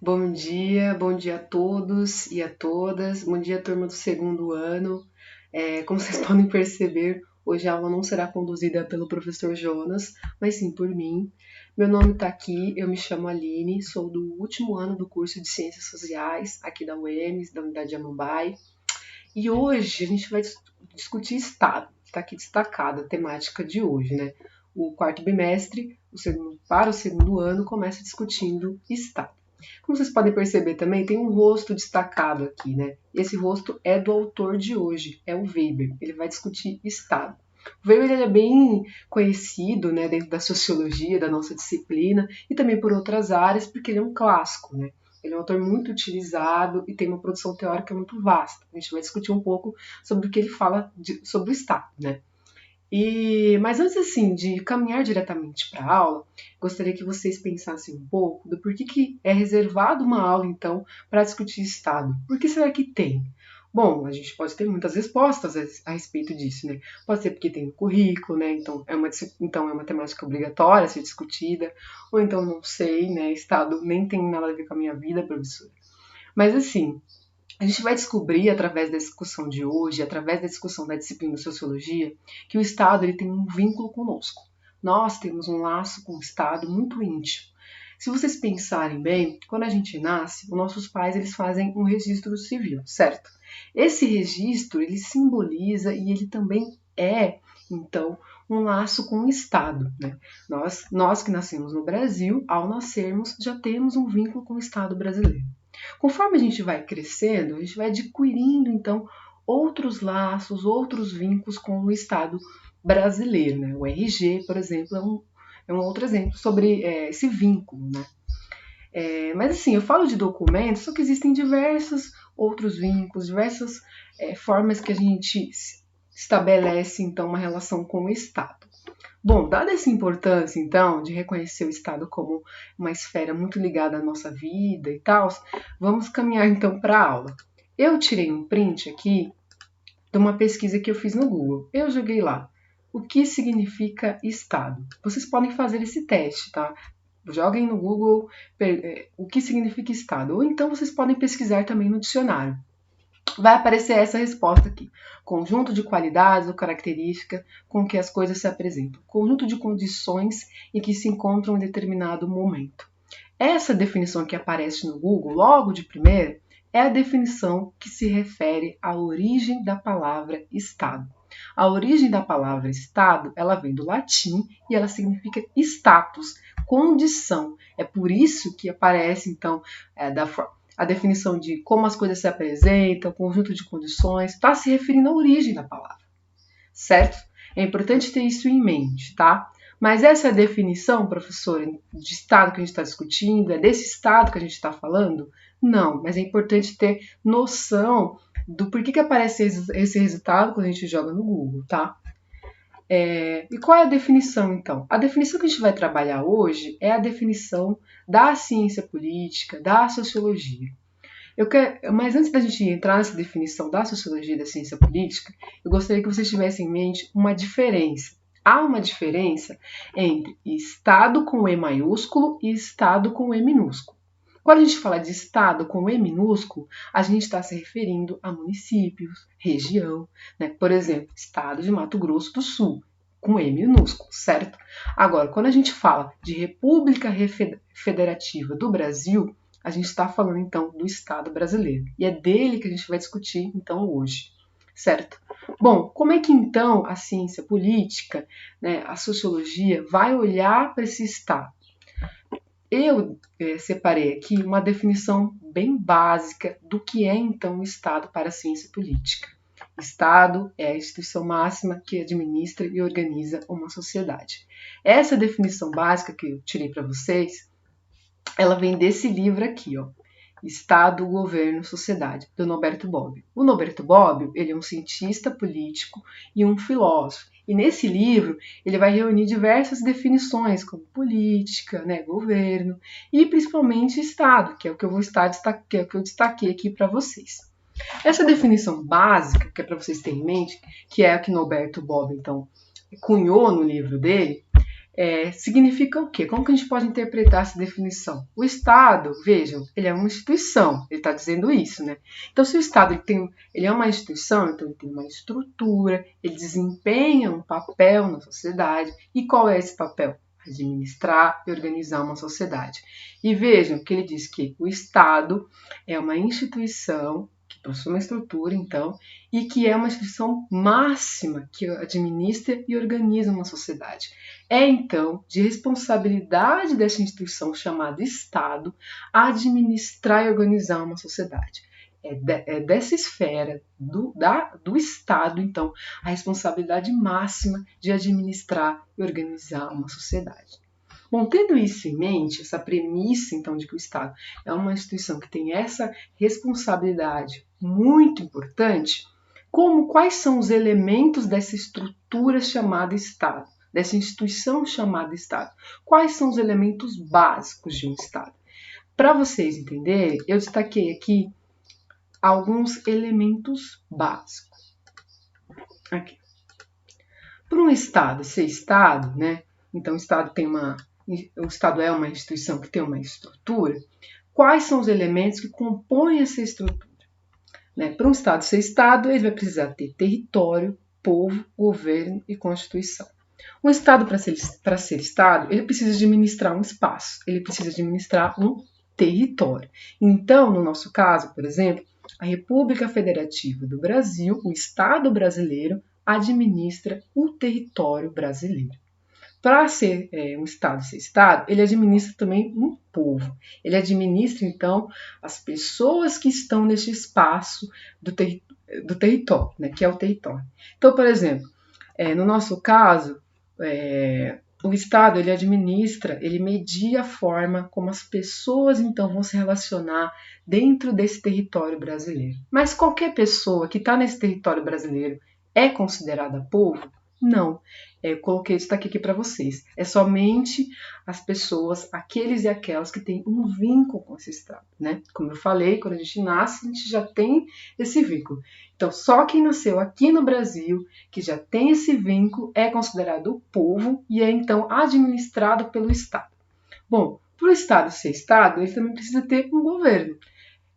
Bom dia a todos e a todas. Bom dia, turma do segundo ano. Como vocês podem perceber, hoje a aula não será conduzida pelo professor Jonas, mas sim por mim. Meu nome está aqui, eu me chamo Aline, sou do último ano do curso de Ciências Sociais, aqui da UEMS, da Unidade Amambai. E hoje a gente vai discutir Estado, está aqui destacada a temática de hoje, né? O quarto bimestre, para o segundo ano, começa discutindo Estado. Como vocês podem perceber também, tem um rosto destacado aqui, né? Esse rosto é do autor de hoje, é o Weber. Ele vai discutir Estado. O Weber ele é bem conhecido, né, dentro da sociologia, da nossa disciplina, e também por outras áreas, porque ele é um clássico, né? Ele é um autor muito utilizado e tem uma produção teórica muito vasta. A gente vai discutir um pouco sobre o que ele fala sobre o Estado, né? Mas antes assim de caminhar diretamente para a aula, gostaria que vocês pensassem um pouco do porquê que é reservado uma aula então para discutir Estado. Por que será que tem? Bom, a gente pode ter muitas respostas a respeito disso, né? Pode ser porque tem no currículo, né? Então é uma temática obrigatória a ser discutida, ou então não sei, né? Estado nem tem nada a ver com a minha vida, professora. Mas assim, a gente vai descobrir, através da discussão de hoje, através da discussão da disciplina de Sociologia, que o Estado ele tem um vínculo conosco. Nós temos um laço com o Estado muito íntimo. Se vocês pensarem bem, quando a gente nasce, os nossos pais eles fazem um registro civil, certo? Esse registro ele simboliza e ele também é, então, um laço com o Estado. Né? Nós que nascemos no Brasil, ao nascermos, já temos um vínculo com o Estado brasileiro. Conforme a gente vai crescendo, a gente vai adquirindo, então, outros laços, outros vínculos com o Estado brasileiro. Né? O RG, por exemplo, é um outro exemplo sobre esse vínculo. Né? Mas assim, eu falo de documentos, só que existem diversos outros vínculos, diversas formas que a gente estabelece, então, uma relação com o Estado. Bom, dada essa importância, então, de reconhecer o Estado como uma esfera muito ligada à nossa vida e tal, vamos caminhar, então, para a aula. Eu tirei um print aqui de uma pesquisa que eu fiz no Google. Eu joguei lá. O que significa Estado? Vocês podem fazer esse teste, tá? Joguem no Google o que significa Estado. Ou então vocês podem pesquisar também no dicionário. Vai aparecer essa resposta aqui. Conjunto de qualidades ou características com que as coisas se apresentam. Conjunto de condições em que se encontram em determinado momento. Essa definição que aparece no Google, logo de primeira, é a definição que se refere à origem da palavra Estado. A origem da palavra Estado, ela vem do latim e ela significa status, condição. É por isso que aparece, então, a definição de como as coisas se apresentam, conjunto de condições, está se referindo à origem da palavra, certo? É importante ter isso em mente, tá? Mas essa definição, professora, de estado que a gente está discutindo, é desse estado que a gente está falando? Não, mas é importante ter noção do porquê que aparece esse resultado quando a gente joga no Google, tá? E qual é a definição, então? A definição que a gente vai trabalhar hoje é a definição da ciência política, da sociologia. Mas antes da gente entrar nessa definição da sociologia e da ciência política, eu gostaria que vocês tivessem em mente uma diferença. Há uma diferença entre Estado com E maiúsculo e Estado com E minúsculo. Quando a gente fala de Estado com E minúsculo, a gente está se referindo a municípios, região, né? Por exemplo, Estado de Mato Grosso do Sul, com E minúsculo, certo? Agora, quando a gente fala de República Federativa do Brasil, a gente está falando, então, do Estado brasileiro. E é dele que a gente vai discutir, então, hoje, certo? Bom, como é que, então, a ciência política, né, a sociologia, vai olhar para esse Estado? Eu separei aqui uma definição bem básica do que é, então, o Estado para a ciência política. Estado é a instituição máxima que administra e organiza uma sociedade. Essa definição básica que eu tirei para vocês, ela vem desse livro aqui, ó, Estado, Governo, Sociedade, do Norberto Bobbio. O Norberto Bobbio, ele é um cientista político e um filósofo. E nesse livro, ele vai reunir diversas definições, como política, né, governo e principalmente Estado, que é o que eu destaquei aqui para vocês. Essa definição básica, que é para vocês terem em mente, que é a que Norberto Bobbio, então, cunhou no livro dele, significa o quê? Como que a gente pode interpretar essa definição? O Estado, vejam, ele é uma instituição, ele está dizendo isso, né? Então, se o Estado ele é uma instituição, então ele tem uma estrutura, ele desempenha um papel na sociedade. E qual é esse papel? Administrar e organizar uma sociedade. E vejam que ele diz que o Estado é uma instituição que possui uma estrutura, então, e que é uma instituição máxima que administra e organiza uma sociedade. É, então, de responsabilidade dessa instituição chamada Estado administrar e organizar uma sociedade. É dessa esfera do Estado, então, a responsabilidade máxima de administrar e organizar uma sociedade. Bom, tendo isso em mente, essa premissa, então, de que o Estado é uma instituição que tem essa responsabilidade muito importante, quais são os elementos dessa estrutura chamada Estado, dessa instituição chamada Estado? Quais são os elementos básicos de um Estado? Para vocês entenderem, eu destaquei aqui alguns elementos básicos. Aqui. Para um Estado ser Estado, né? Então, o Estado é uma instituição que tem uma estrutura. Quais são os elementos que compõem essa estrutura? Né? Para um Estado ser Estado, ele vai precisar ter território, povo, governo e Constituição. Um Estado, para ser Estado, ele precisa administrar um espaço, ele precisa administrar um território. Então, no nosso caso, por exemplo, a República Federativa do Brasil, o Estado brasileiro, administra o território brasileiro. Para ser um Estado ser Estado, ele administra também um povo. Ele administra, então, as pessoas que estão nesse espaço do território, né, que é o território. Então, por exemplo, no nosso caso, o Estado ele administra, ele media a forma como as pessoas, então, vão se relacionar dentro desse território brasileiro. Mas qualquer pessoa que está nesse território brasileiro é considerada povo? Não. Eu coloquei isso aqui para vocês. É somente as pessoas, aqueles e aquelas que têm um vínculo com esse Estado, né? Como eu falei, quando a gente nasce, a gente já tem esse vínculo. Então, só quem nasceu aqui no Brasil, que já tem esse vínculo, é considerado povo e é, então, administrado pelo Estado. Bom, para o Estado ser Estado, ele também precisa ter um governo.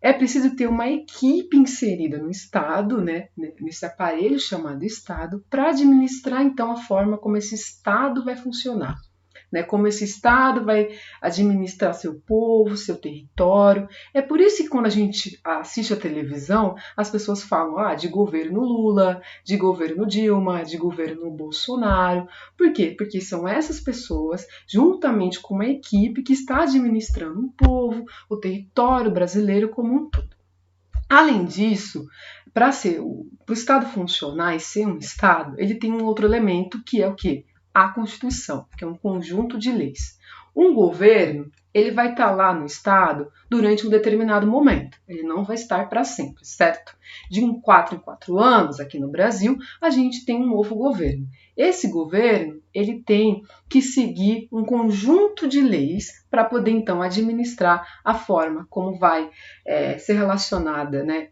É preciso ter uma equipe inserida no Estado, né, nesse aparelho chamado Estado, para administrar, então, a forma como esse Estado vai funcionar. Né, como esse Estado vai administrar seu povo, seu território. É por isso que quando a gente assiste a televisão, as pessoas falam de governo Lula, de governo Dilma, de governo Bolsonaro. Por quê? Porque são essas pessoas, juntamente com uma equipe que está administrando o povo, o território brasileiro como um todo. Além disso, para o Estado funcionar e ser um Estado, ele tem um outro elemento que é o quê? A Constituição, que é um conjunto de leis. Um governo, ele vai estar lá no Estado durante um determinado momento. Ele não vai estar para sempre, certo? De 4 em 4 anos, aqui no Brasil, a gente tem um novo governo. Esse governo, ele tem que seguir um conjunto de leis para poder, então, administrar a forma como vai ser relacionada, né?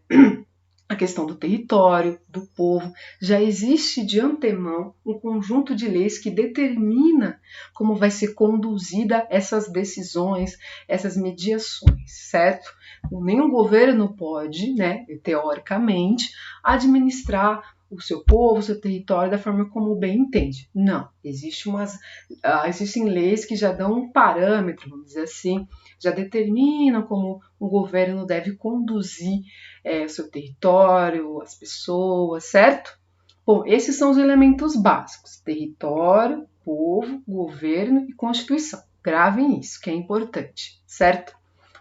A questão do território, do povo, já existe de antemão um conjunto de leis que determina como vai ser conduzida essas decisões, essas mediações, certo? Nenhum governo pode, né, teoricamente, administrar o seu povo, o seu território da forma como bem entende. Não, existem leis que já dão um parâmetro, vamos dizer assim, já determinam como um governo deve conduzir o seu território, as pessoas, certo? Bom, esses são os elementos básicos: território, povo, governo e Constituição. Gravem isso, que é importante, certo?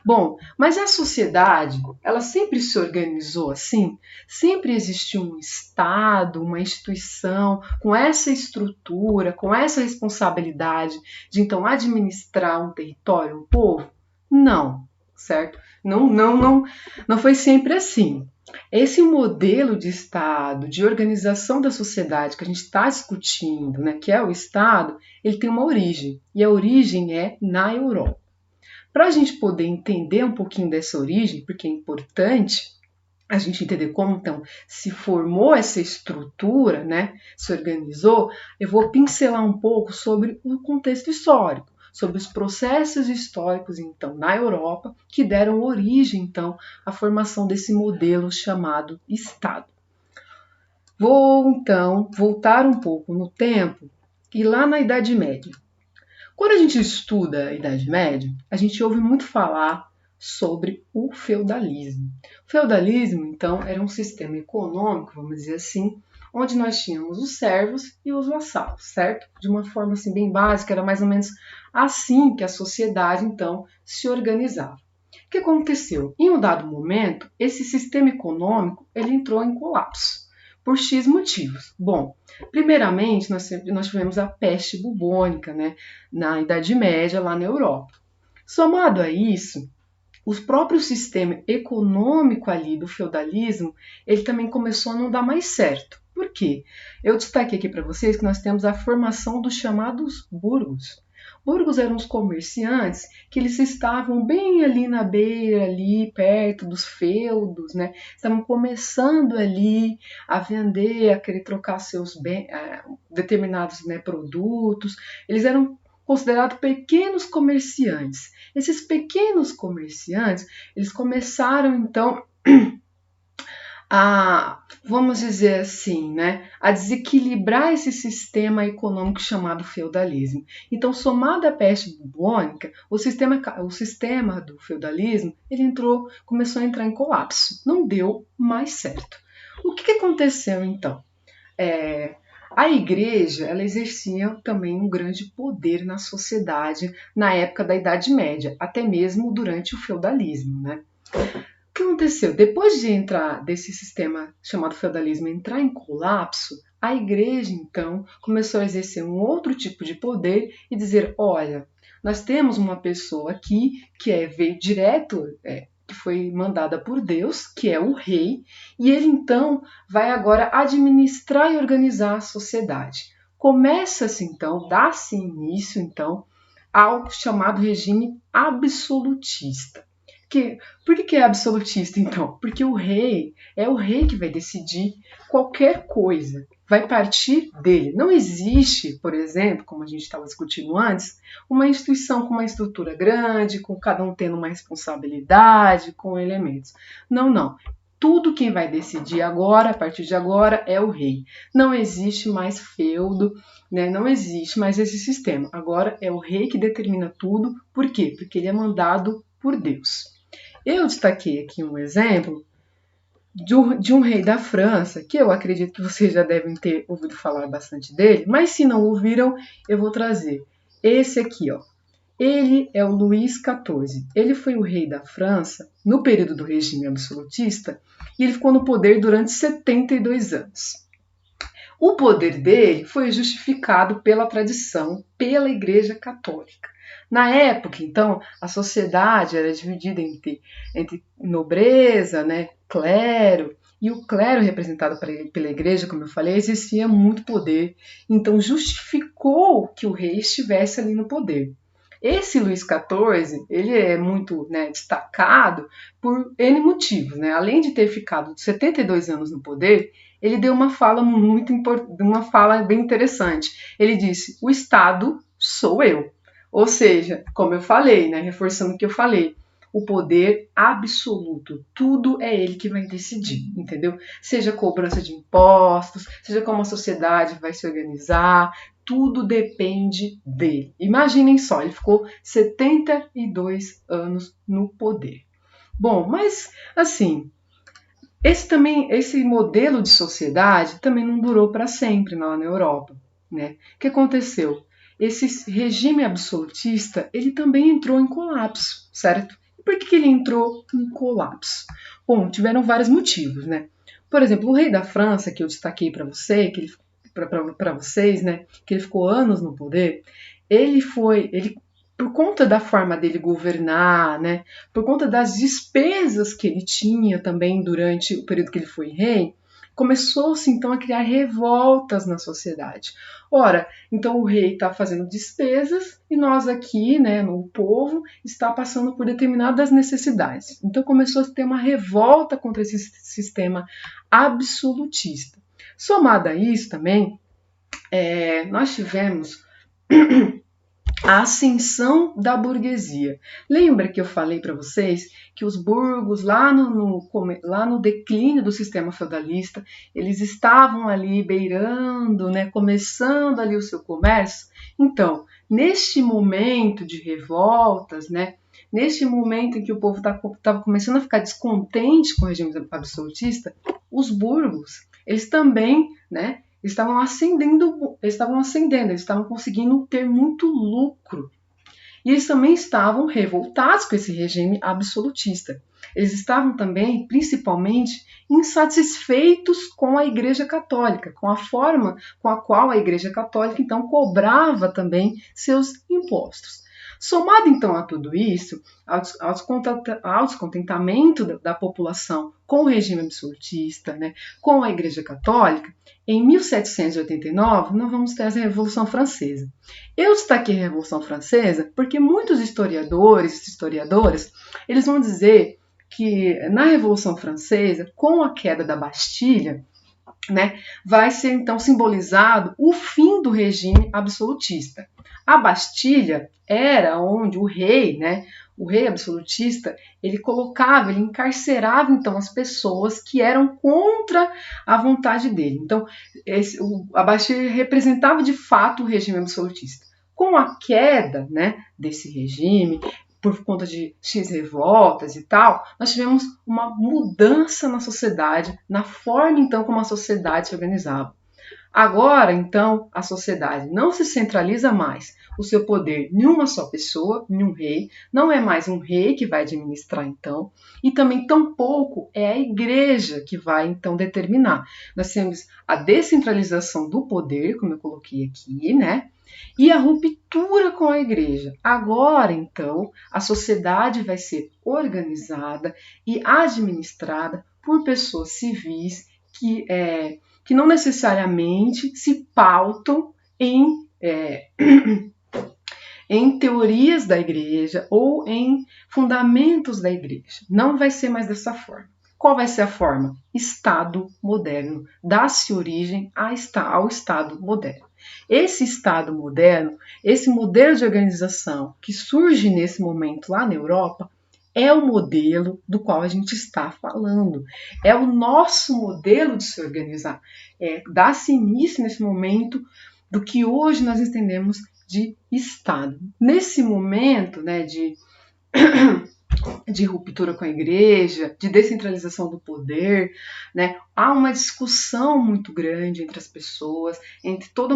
Bom, mas a sociedade, ela sempre se organizou assim? Sempre existiu um Estado, uma instituição com essa estrutura, com essa responsabilidade de então administrar um território, um povo? Não, certo? Não foi sempre assim. Esse modelo de Estado, de organização da sociedade que a gente está discutindo, né, que é o Estado, ele tem uma origem, e a origem é na Europa. Para a gente poder entender um pouquinho dessa origem, porque é importante, a gente entender como então se formou essa estrutura, né, se organizou, eu vou pincelar um pouco sobre o contexto histórico, sobre os processos históricos então na Europa que deram origem então à formação desse modelo chamado Estado. Vou então voltar um pouco no tempo e lá na Idade Média. Quando a gente estuda a Idade Média, a gente ouve muito falar sobre o feudalismo. O feudalismo, então, era um sistema econômico, vamos dizer assim, onde nós tínhamos os servos e os vassalos, certo? De uma forma assim bem básica, era mais ou menos assim que a sociedade, então, se organizava. O que aconteceu? Em um dado momento, esse sistema econômico ele entrou em colapso por X motivos. Bom, primeiramente, nós tivemos a peste bubônica, né, na Idade Média, lá na Europa. Somado a isso, o próprio sistema econômico ali do feudalismo, ele também começou a não dar mais certo. Por quê? Eu destaquei aqui para vocês que nós temos a formação dos chamados burgos. Burgos eram os comerciantes que eles estavam bem ali na beira, ali perto dos feudos, né? Estavam começando ali a vender, a querer trocar seus determinados, né, produtos. Eles eram considerados pequenos comerciantes. Esses pequenos comerciantes, eles começaram então a, vamos dizer assim, né, a desequilibrar esse sistema econômico chamado feudalismo. Então, somado à peste bubônica, o sistema do feudalismo, ele começou a entrar em colapso. Não deu mais certo. O que aconteceu então? A igreja ela exercia também um grande poder na sociedade na época da Idade Média, até mesmo durante o feudalismo, né? O que aconteceu? Depois desse sistema chamado feudalismo entrar em colapso, a igreja então começou a exercer um outro tipo de poder e dizer, olha, nós temos uma pessoa aqui que veio direto, que foi mandada por Deus, que é o rei, e ele então vai agora administrar e organizar a sociedade. Começa-se então, dá-se início então ao chamado regime absolutista. Por que é absolutista, então? Porque o rei é o rei que vai decidir qualquer coisa, vai partir dele. Não existe, por exemplo, como a gente estava discutindo antes, uma instituição com uma estrutura grande, com cada um tendo uma responsabilidade, com elementos. Não. Tudo quem vai decidir agora, a partir de agora, é o rei. Não existe mais feudo, né? Não existe mais esse sistema. Agora é o rei que determina tudo. Por quê? Porque ele é mandado por Deus. Eu destaquei aqui um exemplo de um rei da França, que eu acredito que vocês já devem ter ouvido falar bastante dele, mas se não ouviram, eu vou trazer. Esse aqui, ó. Ele é o Luís XIV. Ele foi o rei da França no período do regime absolutista e ele ficou no poder durante 72 anos. O poder dele foi justificado pela tradição, pela Igreja Católica. Na época, então, a sociedade era dividida entre nobreza, né, clero, e o clero representado pela igreja, como eu falei, exercia muito poder, então justificou que o rei estivesse ali no poder. Esse Luís XIV, ele é muito, né, destacado por N motivos, né? Além de ter ficado 72 anos no poder, ele deu uma fala uma fala bem interessante. Ele disse: "O Estado sou eu". Ou seja, como eu falei, né, reforçando o que eu falei, o poder absoluto, tudo é ele que vai decidir, entendeu? Seja cobrança de impostos, seja como a sociedade vai se organizar, tudo depende dele. Imaginem só, ele ficou 72 anos no poder. Bom, mas assim, esse modelo de sociedade também não durou para sempre lá na Europa, né? O que aconteceu? Esse regime absolutista, ele também entrou em colapso, certo? E por que ele entrou em colapso? Bom, tiveram vários motivos, né? Por exemplo, o rei da França, que eu destaquei para vocês, né, que ele ficou anos no poder, ele por conta da forma dele governar, né, por conta das despesas que ele tinha também durante o período que ele foi rei, Começou-se então a criar revoltas na sociedade. Ora, então o rei está fazendo despesas e nós aqui, né, o povo, está passando por determinadas necessidades. Então começou a ter uma revolta contra esse sistema absolutista. Somado a isso também, nós tivemos a ascensão da burguesia. Lembra que eu falei para vocês que os burgos, lá no declínio do sistema feudalista, eles estavam ali beirando, né, começando ali o seu comércio? Então, neste momento de revoltas, né, neste momento em que o povo estava começando a ficar descontente com o regime absolutista, os burgos, eles também, né, estavam ascendendo, eles estavam conseguindo ter muito lucro. E eles também estavam revoltados com esse regime absolutista. Eles estavam também, principalmente, insatisfeitos com a Igreja Católica, com a forma com a qual a Igreja Católica, então, cobrava também seus impostos. Somado, então, a tudo isso, ao descontentamento da população com o regime absolutista, né, com a Igreja Católica, em 1789, nós vamos ter a Revolução Francesa. Eu destaquei a Revolução Francesa porque muitos historiadores e historiadoras, eles vão dizer que na Revolução Francesa, com a queda da Bastilha, né, vai ser então simbolizado o fim do regime absolutista. A Bastilha era onde o rei absolutista, ele encarcerava então as pessoas que eram contra a vontade dele. Então, a Bastilha representava de fato o regime absolutista. Com a queda, né, desse regime, por conta de X revoltas e tal, nós tivemos uma mudança na sociedade, na forma então como a sociedade se organizava. Agora, então, a sociedade não se centraliza mais o seu poder em uma só pessoa, em um rei, não é mais um rei que vai administrar, então, e também tampouco é a igreja que vai, então, determinar. Nós temos a descentralização do poder, como eu coloquei aqui, né? E a ruptura com a igreja. Agora, então, a sociedade vai ser organizada e administrada por pessoas civis que não necessariamente se pautam em teorias da igreja ou em fundamentos da igreja. Não vai ser mais dessa forma. Qual vai ser a forma? Estado moderno. Dá-se origem ao Estado moderno. Esse Estado moderno, esse modelo de organização que surge nesse momento lá na Europa, é o modelo do qual a gente está falando. É o nosso modelo de se organizar. Dá-se início nesse momento do que hoje nós entendemos de Estado. Nesse momento, né, de ruptura com a igreja, de descentralização do poder, né? Há uma discussão muito grande entre as pessoas, entre toda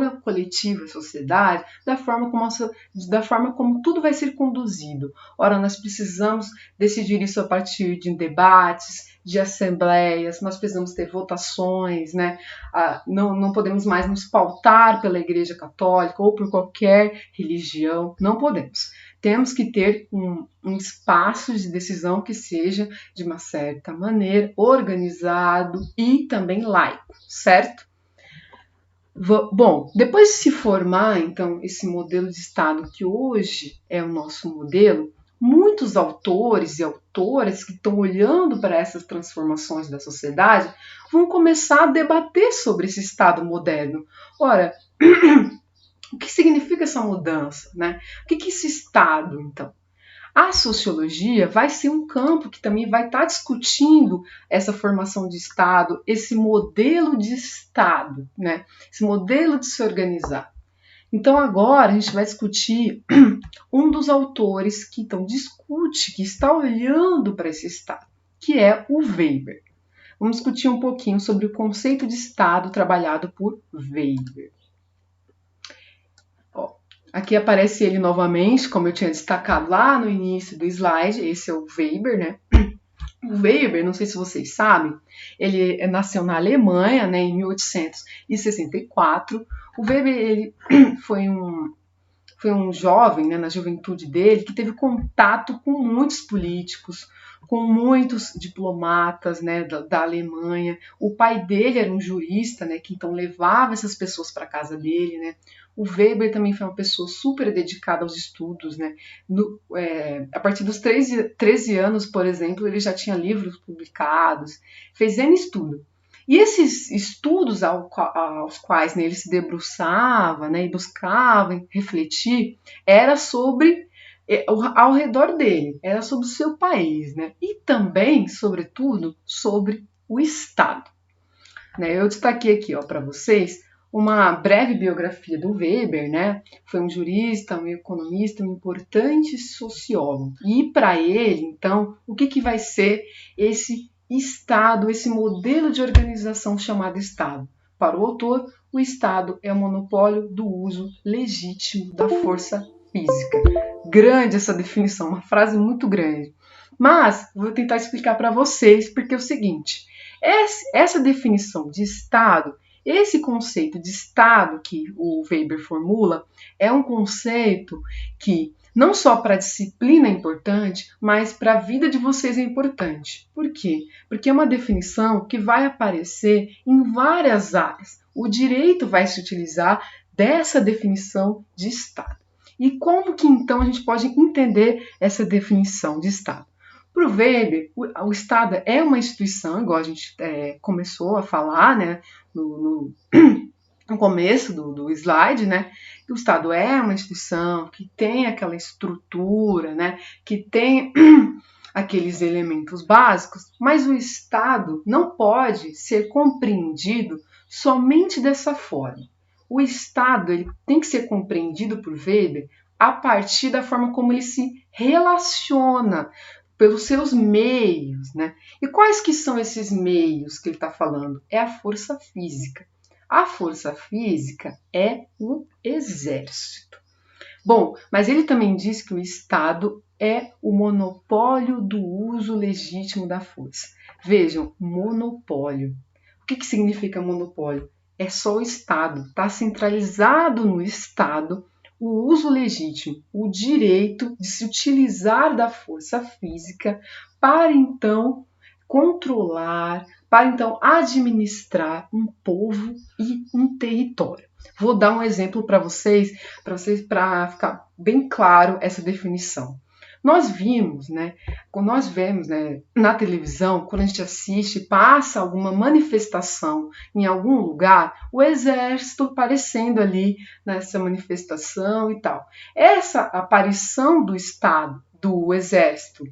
a coletiva, a sociedade, da forma como tudo vai ser conduzido. Ora, nós precisamos decidir isso a partir de debates, de assembleias, nós precisamos ter votações, né? Não podemos mais nos pautar pela Igreja Católica ou por qualquer religião, não podemos. Temos que ter um espaço de decisão que seja, de uma certa maneira, organizado e também laico, certo? Bom, depois de se formar, então, esse modelo de Estado que hoje é o nosso modelo, muitos autores e autoras que estão olhando para essas transformações da sociedade vão começar a debater sobre esse Estado moderno. Ora, o que significa essa mudança, né? O que é esse Estado, então? A sociologia vai ser um campo que também vai estar discutindo essa formação de Estado, esse modelo de Estado, né? Esse modelo de se organizar. Então agora a gente vai discutir um dos autores que então discute, que está olhando para esse Estado, que é o Weber. Vamos discutir um pouquinho sobre o conceito de Estado trabalhado por Weber. Aqui aparece ele novamente, como eu tinha destacado lá no início do slide, esse é o Weber, né? O Weber, não sei se vocês sabem, ele nasceu na Alemanha, né, em 1864. O Weber ele foi foi um jovem, né, na juventude dele, que teve contato com muitos políticos, com muitos diplomatas, né, da Alemanha. O pai dele era um jurista, né, que então levava essas pessoas para casa dele, né. O Weber também foi uma pessoa super dedicada aos estudos, né. A partir dos 13 anos, por exemplo, ele já tinha livros publicados, fez N estudo. E esses estudos aos quais, né, ele se debruçava, né, e buscava refletir, era sobre ao redor dele, era sobre o seu país, né, e também, sobretudo, sobre o Estado. Né? Eu destaquei aqui para vocês uma breve biografia do Weber, né? Foi um jurista, um economista, um importante sociólogo. E para ele, então, o que vai ser esse Estado, esse modelo de organização chamado Estado? Para o autor, o Estado é o monopólio do uso legítimo da força física. Grande essa definição, uma frase muito grande. Mas vou tentar explicar para vocês, porque é o seguinte: essa definição de Estado, esse conceito de Estado que o Weber formula, é um conceito que não só para a disciplina é importante, mas para a vida de vocês é importante. Por quê? Porque é uma definição que vai aparecer em várias áreas. O direito vai se utilizar dessa definição de Estado. E como que então a gente pode entender essa definição de Estado? Para o Weber, o Estado é uma instituição, igual a gente começou a falar, né, no começo do slide, né, que o Estado é uma instituição que tem aquela estrutura, né, que tem aqueles elementos básicos, mas o Estado não pode ser compreendido somente dessa forma. O Estado ele tem que ser compreendido por Weber a partir da forma como ele se relaciona pelos seus meios, né? E quais que são esses meios que ele está falando? É a força física. A força física é o exército. Bom, mas ele também diz que o Estado é o monopólio do uso legítimo da força. Vejam, monopólio. O que significa monopólio? É só o Estado, está centralizado no Estado o uso legítimo, o direito de se utilizar da força física para então controlar, para então administrar um povo e um território. Vou dar um exemplo para vocês para ficar bem claro essa definição. Nós vemos, né, quando nós vemos, né, na televisão, quando a gente assiste, passa alguma manifestação em algum lugar, o exército aparecendo ali nessa manifestação e tal. Essa aparição do Estado, do exército,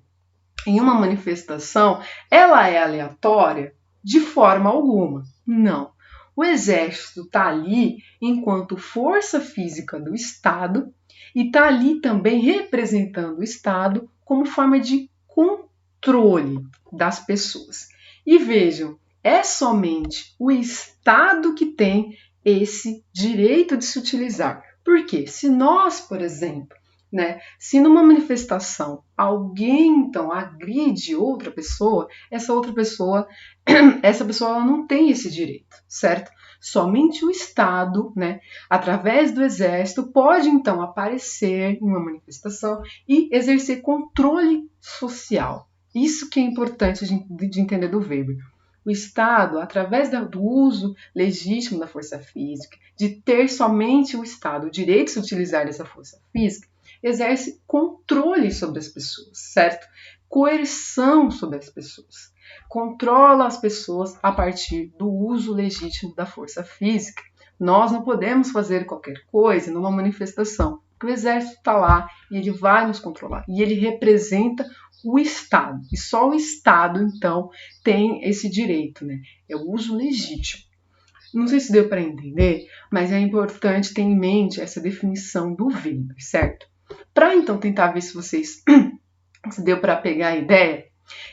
em uma manifestação, ela é aleatória? De forma alguma, não. O exército está ali enquanto força física do Estado e está ali também representando o Estado como forma de controle das pessoas. E vejam, é somente o Estado que tem esse direito de se utilizar. Por quê? Se nós, por exemplo, né, se numa manifestação alguém então agride outra pessoa, essa pessoa ela não tem esse direito, certo? Somente o Estado, né, através do exército, pode então aparecer em uma manifestação e exercer controle social. Isso que é importante de entender do Weber. O Estado, através do uso legítimo da força física, de ter somente o Estado o direito de se utilizar dessa força física, exerce controle sobre as pessoas, certo? Coerção sobre as pessoas. Controla as pessoas a partir do uso legítimo da força física. Nós não podemos fazer qualquer coisa numa manifestação, porque o exército está lá e ele vai nos controlar. E ele representa o Estado. E só o Estado, então, tem esse direito, né? É o uso legítimo. Não sei se deu para entender, mas é importante ter em mente essa definição do Weber, certo? Para então tentar ver se vocês se deu para pegar a ideia,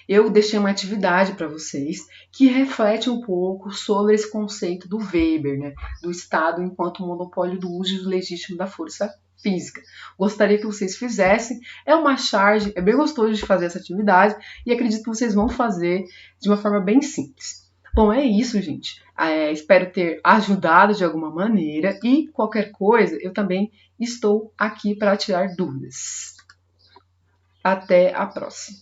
eu deixei uma atividade para vocês que reflete um pouco sobre esse conceito do Weber, né, do Estado enquanto monopólio do uso legítimo da força física. Gostaria que vocês fizessem, é uma charge, é bem gostoso de fazer essa atividade e acredito que vocês vão fazer de uma forma bem simples. Bom, é isso, gente. Espero ter ajudado de alguma maneira e qualquer coisa, eu também estou aqui para tirar dúvidas. Até a próxima.